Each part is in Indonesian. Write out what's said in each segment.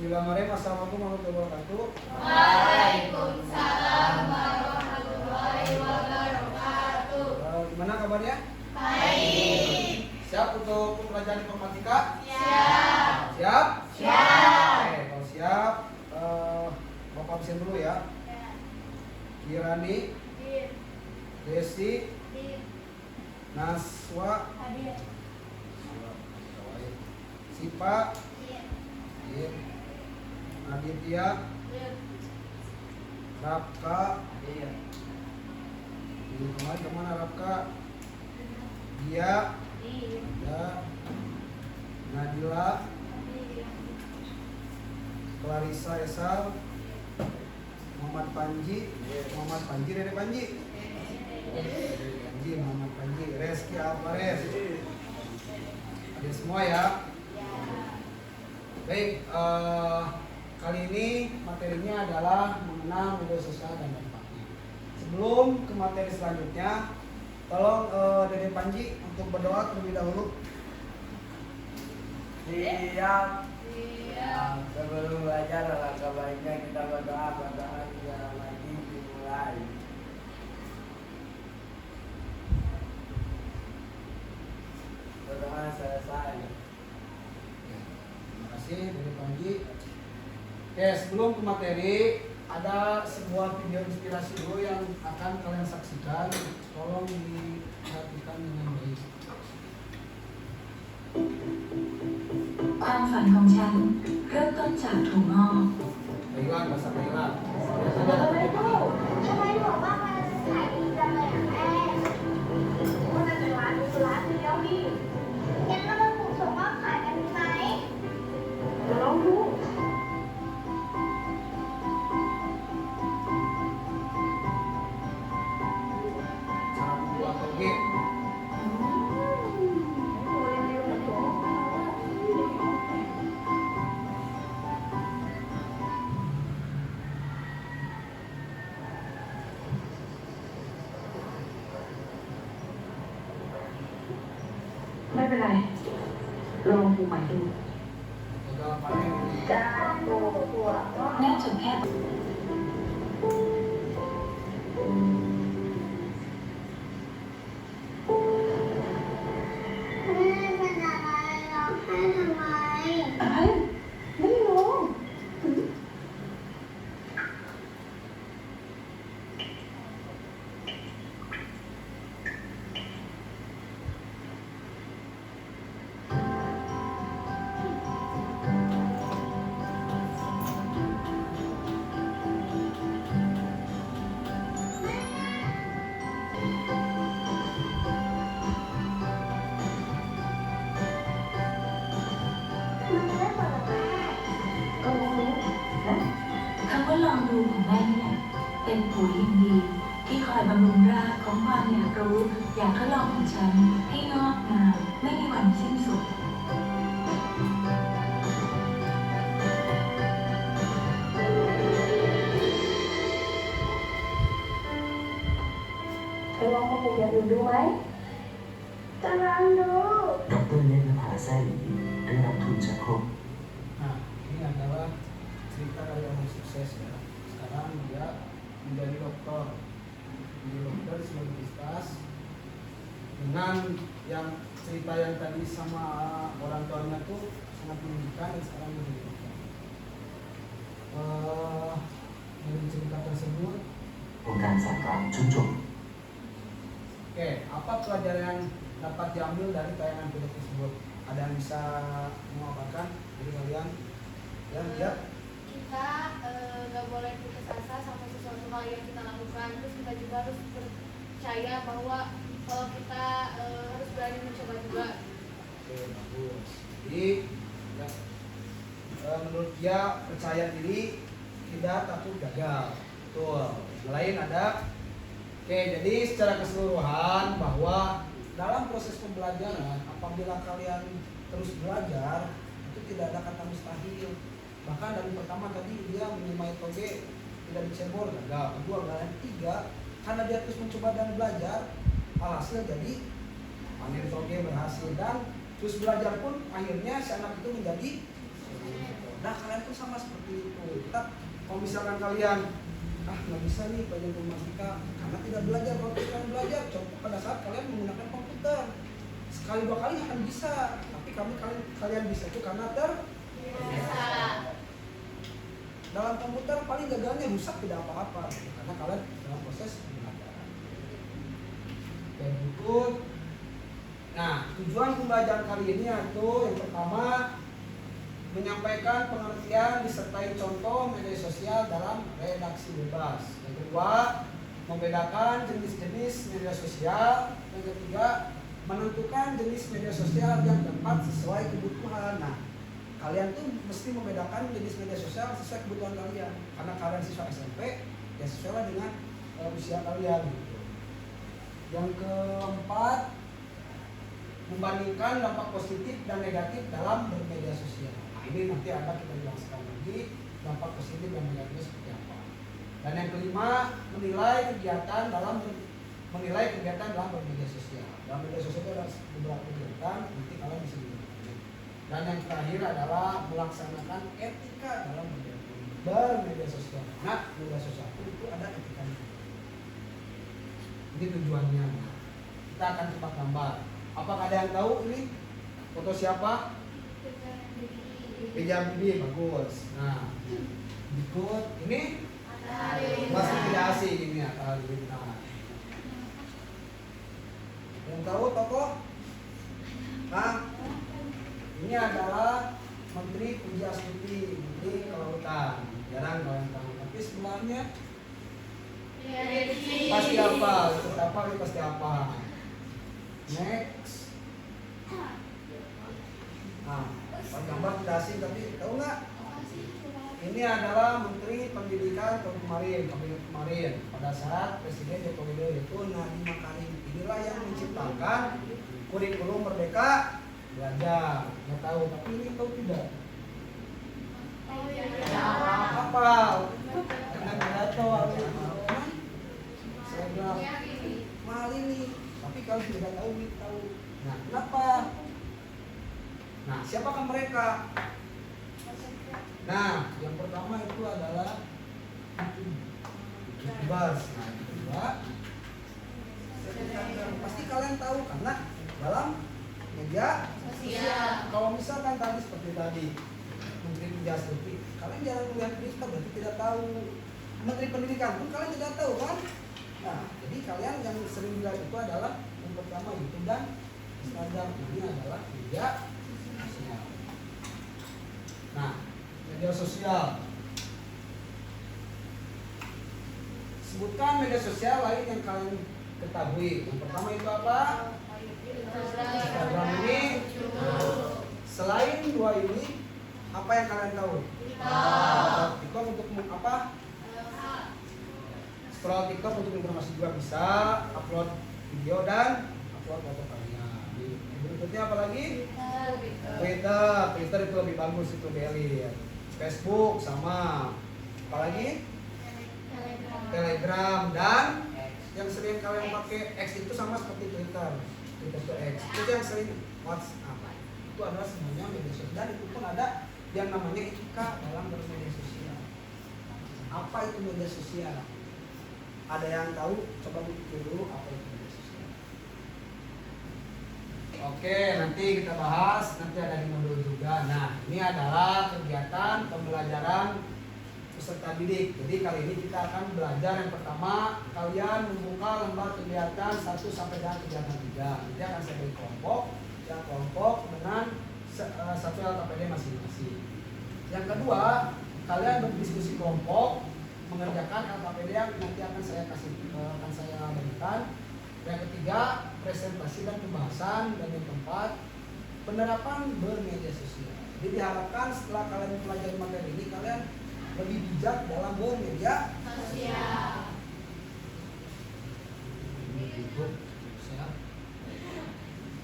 Bismillahirrahmanirrahim. Assalamualaikum warahmatullahi wabarakatuh. Waalaikumsalam warahmatullahi wabarakatuh. Gimana kabarnya? Baik. Siap untuk pembelajaran informatika? Siap. Siap? Siap. Oke, kalau siap, Bapak absen dulu ya. Kirani, Desi, Naswa, Sipa, Aditya, Rapka, ini kemana Rapka? Dia, Nadila, Clarissa Esal, Muhammad Panji dari Panji, Muhammad Panji, Reski Alvarez, ada semua ya. Baik, kali ini materinya adalah mengenal media sosial dan dampaknya. Sebelum ke materi selanjutnya, tolong Dede Panji untuk berdoa terlebih dahulu. Siap. Sebelum belajar alangkah baiknya kita berdoa secara lagi dimulai. Berdoa selesai. Terima kasih Dede Panji. Oke, sebelum ke materi, ada sebuah video inspirasi dulu yang akan kalian saksikan. Tolong diperhatikan dengan baik. ความฝันของฉันเริ่มต้นจากถั่วงอก Thailand, bahasa Thailand. ทำไมบอกว่ามันขายดีจังเลยอ่ะแม่ว่าจะเป็นร้านเดียวนี่งั้นก็มาปลูกถั่วงอกขายกันดีไหมเดี๋ยวลองดู Satu atau G. ไม่เป็นไรลองปลูกใหม่ดู Gagal panen. จะปลูกถั่วงอก น่าจะแค่ แม่เป็นอะไรร้องไห้ทำไม อะไรไม่รู้ มันไม่ผลแม่ ก็รู้นะคำว่าลองดูของแม่นี่แหละเป็นปุ๋ยอย่างดีที่คอยบำรุงรากของความอยากรู้อยากทดลองของฉันให้งอกงามไม่มีวันสิ้นสุด ไปลองมาปลูกอย่างอื่นดูไหมจะลองดู ดร. เนตรนภาแซ่หลีได้รับทุนจากครบ Nah, ini adalah cerita dari orang sukses ya. Sekarang dia menjadi dokter, di universitas dengan yang cerita yang tadi sama orang tuanya tuh sangat menyedihkan dan sekarang menjadi dokter. Dari cerita tersebut, โครงการสากลชุมชน oke, apa pelajaran yang dapat diambil dari tayangan video tersebut? Ada yang bisa mengabarkan dari kalian? Yang lihat? Kita nggak boleh putus asa sama sesuatu hal yang kita lakukan. Terus kita juga harus percaya bahwa kalau kita harus berani mencoba juga. Oke, bagus. Jadi ya, menurut dia percaya diri, tidak takut gagal. Betul. Yang lain ada. Oke, jadi secara keseluruhan bahwa dalam proses pembelajaran apabila kalian terus belajar itu tidak ada kata mustahil. Bahkan dari pertama tadi dia menyemai toge tidak dicebol gagal. Kedua gagal. Tiga karena dia terus mencoba dan belajar, alhasil jadi panen toge berhasil dan terus belajar pun akhirnya si anak itu menjadi Nah kalian pun sama seperti itu. Kalau misalkan kalian nggak bisa nih belajar informatika karena tidak belajar. Kalau kalian belajar, contoh pada saat kalian menggunakan komputer sekali 2 kali akan bisa, tapi kalian bisa itu karena terbiasa. Dalam komputer paling gagalnya rusak tidak apa-apa karena kalian dalam proses pembelajaran. Dan berikut, nah tujuan pembelajaran kali ini yaitu yang pertama menyampaikan pengertian disertai contoh media sosial dalam redaksi bebas. Yang kedua, membedakan jenis-jenis media sosial. Yang ketiga, menentukan jenis media sosial yang tepat sesuai kebutuhan. Nah, kalian tuh mesti membedakan jenis media sosial sesuai kebutuhan kalian. Karena kalian siswa SMP, ya sesuai dengan usia kalian. Gitu. Yang keempat, membandingkan dampak positif dan negatif dalam bermedia sosial. Ini nanti akan kita jelaskan lagi dampak positif dan negatifnya seperti apa. Dan yang kelima, menilai kegiatan dalam bermedia sosial. Dalam media sosial itu ada beberapa kegiatan, nanti kalian bisa dilihat. Dan yang terakhir adalah melaksanakan etika dalam bermedia sosial. Nah, media sosial itu ada etikanya. Ini tujuannya. Kita akan cepat gambar. Apakah ada yang tahu ini foto siapa? Bibi, bagus. Nah, berikut ini masih tidak asing ini ya, nah. Yang tahu tokoh? Nah, ini adalah Menteri Puji Astuti, Menteri Kelautan. Jarang kalian tahu, tapi sebelahnya pasti apa? Ini pasti apa? Next. Nah, gambar tidak asing tapi tahu nggak? Ini adalah Menteri Pendidikan tahun kemarin pada saat Presiden Joko Widodo itu Nadiem Makarim. Inilah yang menciptakan kurikulum Merdeka Belajar. Nggak tahu, tapi ini tahu tidak? Apa? Karena nggak tahu. Saya bilang mahal ini, tapi kalau tidak tahu ini tahu. Nah, kenapa? Nah, siapakah mereka? Nah, yang pertama itu adalah YouTubers. Nah, yang kedua, pasti kalian tahu karena dalam media sosial. Kalau misalkan tadi seperti tadi Menteri Puji Astuti, kalian jarang melihat berita berarti tidak tahu. Menteri Pendidikan pun kalian tidak tahu kan? Nah, jadi kalian yang sering lihat itu adalah yang pertama YouTube dan Instagram. Ini adalah media sosial. Nah, media sosial. Sebutkan media sosial lain yang kalian ketahui. Yang pertama itu apa? Instagram ini. Selain dua ini, apa yang kalian tahu? TikTok untuk apa? Scroll TikTok untuk informasi juga bisa. Upload video dan upload foto kalian. Berikutnya apa lagi? Twitter itu lebih bagus itu daily. Facebook sama. Apalagi? Telegram dan yang sering kalian pakai X itu sama seperti Twitter itu X. Itu yang sering WhatsApp. Itu adalah semuanya media sosial dan itu pun ada yang namanya etika dalam bermedia sosial. Apa itu media sosial? Ada yang tahu? Coba pikir dulu apa itu media sosial. Oke, nanti kita bahas, nanti ada di modul juga. Nah, ini adalah kegiatan pembelajaran peserta didik. Jadi kali ini kita akan belajar yang pertama, kalian membuka lembar kegiatan 1 sampai dengan kegiatan 3. Nanti akan saya beri kelompok, yang kelompok dengan satu LKPD masing-masing. Yang kedua, kalian berdiskusi kelompok, mengerjakan LKPD yang nanti akan saya berikan. Yang ketiga, presentasi dan pembahasan. Dan yang keempat, penerapan bermedia sosial. Jadi diharapkan setelah kalian mempelajari materi ini, kalian lebih bijak dalam bermedia sosial.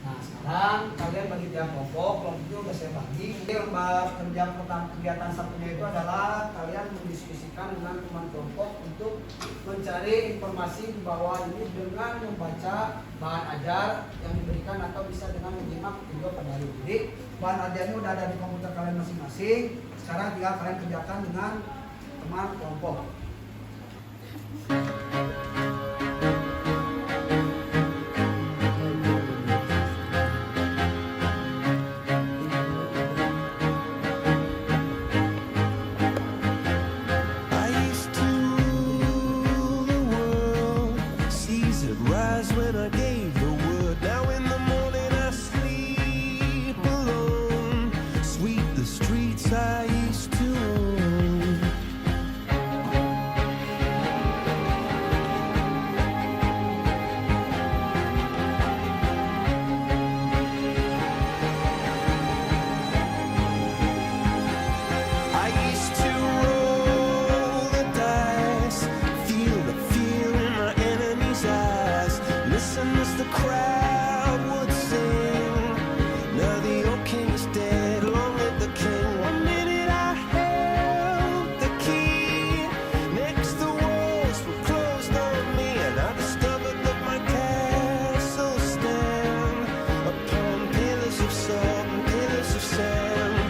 Nah, sekarang kalian bagi kerja kelompok itu udah saya bagi. Jadi lembar kerja pertama kegiatan satunya itu adalah kalian mendiskusikan dengan teman kelompok untuk mencari informasi di bawah ini dengan membaca bahan ajar yang diberikan atau bisa dengan menyimak video pada hari. Jadi bahan ajarnya udah ada di komputer kalian masing-masing. Sekarang tinggal kalian kerjakan dengan teman kelompok. I used to rule the world, seas that rise when I gave the word. Now in the morning I sleep alone, sweep the streets I used to own. I used to roll the dice, feel the fear in my enemy's eyes. Listen as the crowd would sing. Now the old king is dead, long live the king. One minute I held the key, next the walls were closed on me, and I discovered that my castle stand upon pillars of salt and pillars of sand.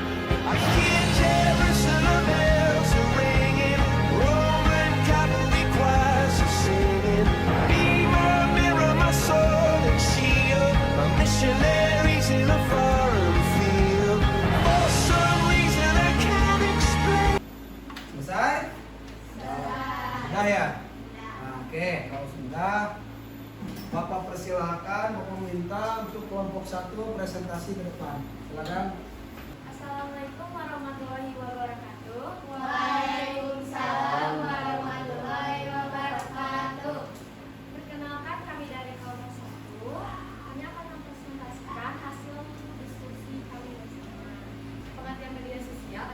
I hear Jerusalem bells are ringing, Roman cavalry choirs are singing. Be my mirror, my sword and shield, my missionaries in a foreign field. For some reason I can't explain. Selesai? Sudah ya? Nah, oke, kalau sudah Bapak persilahkan, Bapak minta untuk kelompok 1 presentasi ke depan. Silakan. Assalamualaikum warahmatullahi wabarakatuh. Waalaikumsalam warahmatullahi wabarakatuh. Perkenalkan, kami dari kelompok 1. Kami akan mempresentasikan hasil diskusi kami bersama. Pengertian media sosial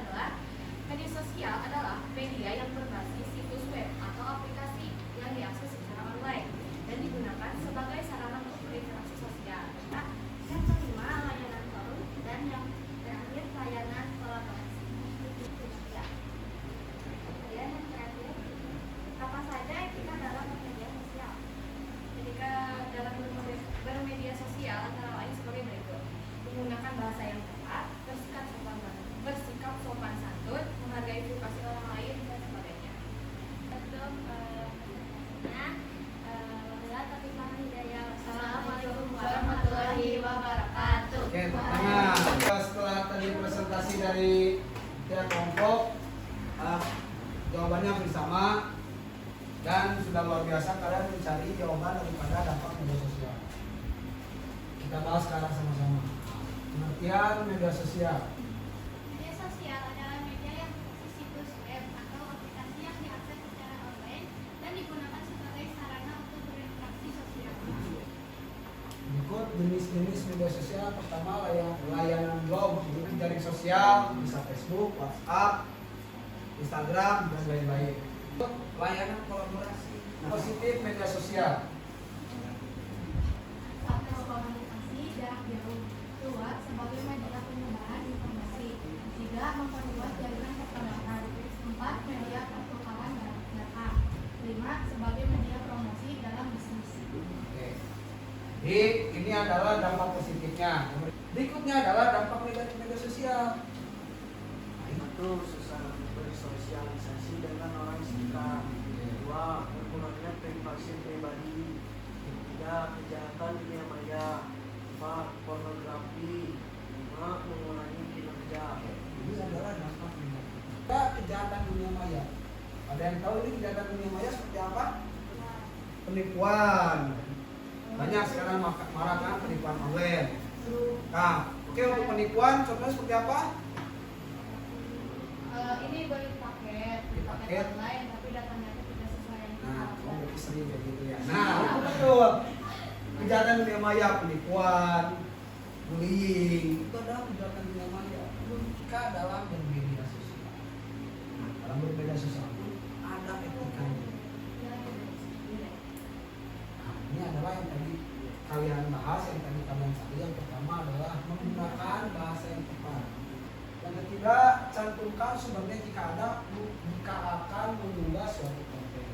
adalah media yang berbasis situs web atau aplikasi yang diakses secara online dan digunakan sebagai sarana untuk berinteraksi sosial. Nah, yang kelima, layanan forum, dan yang terakhir layanan kolaborasi. Ya. Kemudian yang terakhir, apa saja etika dalam bermedia sosial? Etika dalam bermedia sosial antara lain sebagai berikut: menggunakan bahasa yang tepat, bersikap sopan santun, menghargai privasi orang lain, dan sebagainya. Untuk Assalamualaikum warahmatullahi wabarakatuh. Oke, pertama, setelah tadi presentasi dari tiap kelompok, jawabannya hampir sama dan sudah luar biasa kalian mencari jawaban daripada dampak media sosial. Kita bahas sekarang sama-sama. Pengertian media sosial. Media sosial adalah media yang berbasis situs web atau aplikasi yang diakses secara online dan digunakan sebagai sarana untuk berinteraksi sosial. Berikut jenis-jenis media sosial. Pertama, layanan blog, jadi jaring sosial, bisa Facebook, WhatsApp, Instagram, dan lain-lain. Layanan kolaborasi, positif media sosial. Satu, komunikasi jarak jauh. Dua, sebagai media penyebaran informasi. Tiga, memperluas jaringan pertemanan. Empat, media pertukaran data. Lima, sebagai media promosi dalam bisnis. Oke. Jadi ini adalah dampak positifnya. Berikutnya adalah dampak negatif media sosial. Itu susah bersosialisasi dengan orang sekitar. Dua, berkurangnya privasi pribadi. Tiga, kejahatan dunia maya. Empat, pornografi. Lima, mengurangi kinerja. Ini adalah dampak negatif. Kejahatan dunia maya. Ada yang tahu ini kejahatan dunia maya seperti apa? Penipuan. Banyak sekarang marah kan penipuan online. Nah, oke, untuk penipuan contohnya seperti apa? Ini beli paket online tapi datanya itu tidak sesuai yang kita Nah, harapkan. berarti sering kayak gitu ya. Nah, itu betul. Kejahatan dunia maya, penipuan, bullying, itu adalah kejahatan dunia maya. Jika dalam bermedia sosial. Nah, dalam bermedia sosial pun ada etikanya. Nah, ini adalah yang tadi kalian bahas, yang tadi kalian cari. Yang pertama adalah menggunakan sumbernya jika akan mengunggah suatu konten.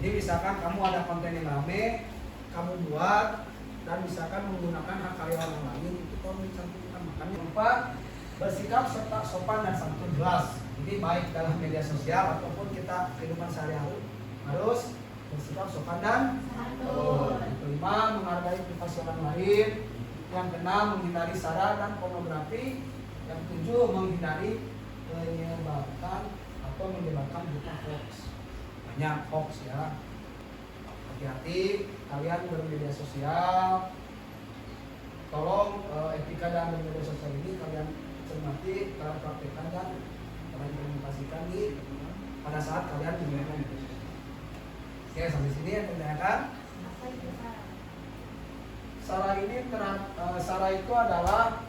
Jadi misalkan kamu ada konten yang rame, kamu buat dan misalkan menggunakan hak karya orang lain, itu kamu mencantumkan. Makanya 4, bersikap serta sopan dan santun jelas. Jadi baik dalam media sosial ataupun kita kehidupan sehari-hari harus bersikap sopan dan santun. 5, menghargai privasi orang lain. Yang 6, menghindari sara dan pornografi. Yang 7, menghindari penyebaran atau menyebarkan berita hoax. Banyak hoax ya. Hati-hati kalian bermedia sosial. Tolong etika dan bermedia sosial ini kalian cermati, kalian praktekkan dan kalian implementasikan pada saat kalian menggunakan media sosial. Oke, sampai sini yang ditanyakan. Sara itu adalah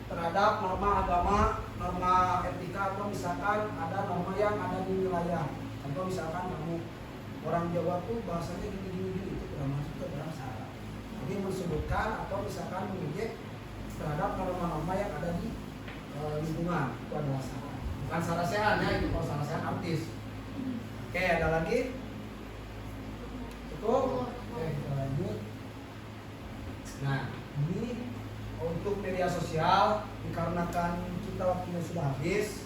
terhadap norma agama, norma etika, atau misalkan ada norma yang ada di wilayah. Contoh misalkan kamu orang Jawa tuh bahasanya gini-gini itu tidak masuk ke dalam sara. Jadi mensebutkan atau misalkan mengejek terhadap norma-norma yang ada di lingkungan, itu adalah sara. Bukan sara sehat ya, itu kalau sara sehat artis. Oke, ada lagi? Cukup? Oke, kita lanjut. Nah, ini untuk media sosial, dikarenakan kita waktunya sudah habis,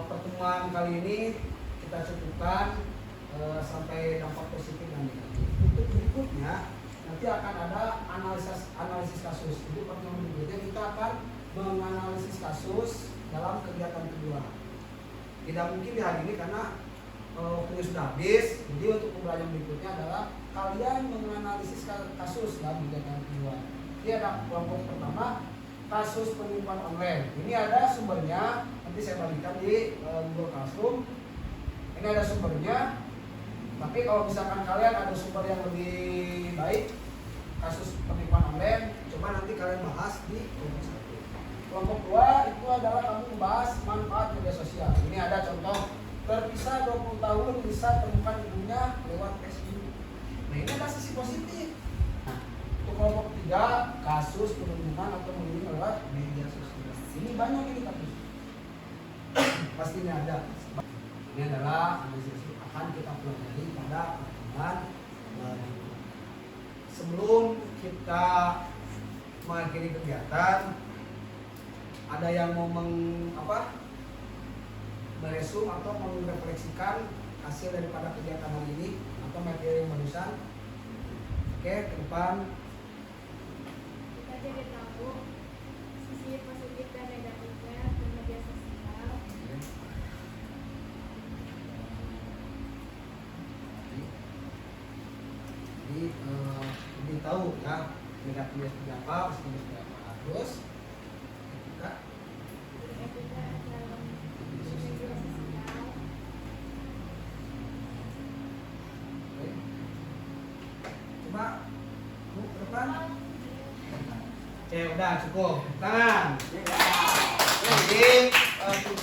pertemuan kali ini kita cukupkan sampai dampak positif dan negatif. Untuk berikutnya nanti akan ada analisis kasus. Jadi pertemuan berikutnya kita akan menganalisis kasus dalam kegiatan kedua. Tidak mungkin di hari ini karena waktunya sudah habis. Jadi untuk pembelajaran berikutnya adalah kalian menganalisis kasus dalam kegiatan kedua. Ini ada kelompok pertama, kasus penipuan online. Ini ada sumbernya, nanti saya bagikan di Google Classroom. Ini ada sumbernya. Tapi kalau misalkan kalian ada sumber yang lebih baik, kasus penipuan online, coba nanti kalian bahas di kelompok 1. Kelompok 2 itu adalah kamu membahas manfaat media sosial. Ini ada contoh, terpisah 20 tahun bisa temukan ibunya lewat Facebook. Nah, ini adalah sisi positif. Untuk kelompok 3, kasus penunjukan atau mengunjungi lewat media sosial. Ini banyak ini kasus. Pastinya ada. Ini adalah analisis akan kita pelajari pada pertemuan berikutnya. Sebelum kita mengakhiri kegiatan, ada yang mau meresum atau merefleksikan hasil daripada kegiatan hari ini atau materi yang barusan? Oke, ke depan. Kita jadi tahu sisi positif dan negatifnya di media sosial. Jadi lebih tahu ya negatifnya seperti apa, positifnya seperti apa. Terus etika. Etika dalam media sosial. Oke. Coba ke depan. Oke, udah cukup. Tangan. Jadi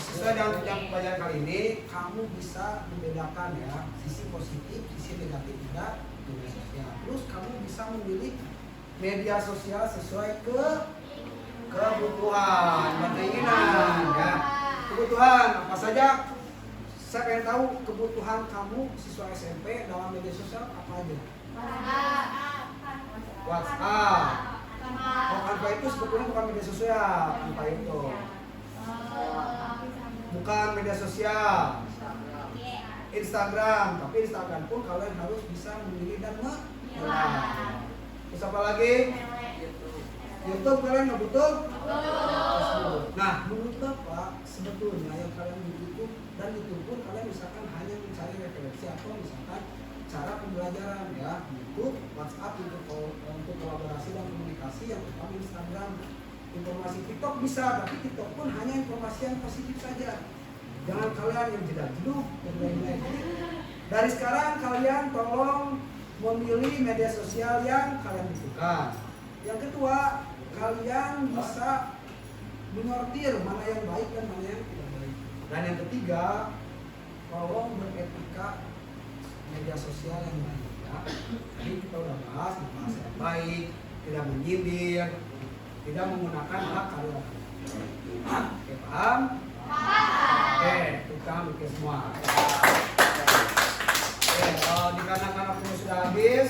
sesuai dengan yang pembelajaran kali ini, kamu bisa membedakan ya sisi positif, sisi negatif juga media sosial. Terus kamu bisa memilih media sosial sesuai kebutuhan dan keinginan ya. Kebutuhan apa saja? Saya pengen tahu kebutuhan kamu siswa SMP dalam media sosial apa aja? WhatsApp. Oh, Canva itu sebetulnya bukan media sosial, Canva itu bukan media sosial. Instagram, tapi Instagram pun kalian harus bisa memilih dan memilah. Terus apa lagi? YouTube kalian nggak butuh? Nah, menurut Bapak sebetulnya yang kalian butuh dan YouTube pun kalian misalkan hanya mencari referensi atau misalkan cara pembelajaran ya, YouTube, WhatsApp untuk kolaborasi dan komunikasi, yang pertama Instagram. Informasi TikTok bisa, tapi TikTok pun hanya informasi yang positif saja. Jangan kalian yang jedak-jeduk dan lain-lain. Dari sekarang kalian tolong memilih media sosial yang kalian butuhkan. Yang kedua, kalian bisa menyortir mana yang baik dan mana yang tidak baik. Dan yang ketiga, tolong beretika media sosial yang baik ya. Jadi kita udah bahas yang baik, tidak menyindir, tidak menggunakan hak karya. Oke, paham? Oke, tukang bikin semua. Oke, dikarenakan waktu sudah habis,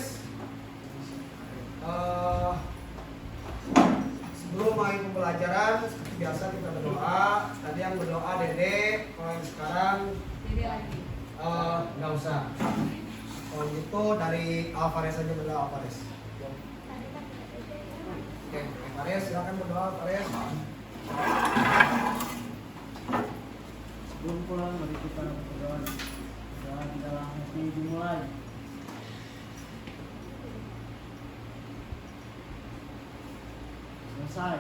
sebelum mulai pembelajaran seperti biasa kita berdoa. Tadi yang berdoa Dede, kalau yang sekarang nggak usah. Kalau gitu dari Alvarez aja berdoa Alvarez. Oke, Alvarez silakan berdoa Alvarez. Sebelum pulang mari kita berdoa. Doa di dalam hati dimulai. Selesai.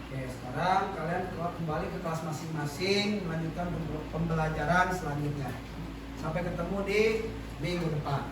Oke, sekarang kalian kembali ke kelas masing-masing, melanjutkan pembelajaran selanjutnya. Sampai ketemu di minggu depan.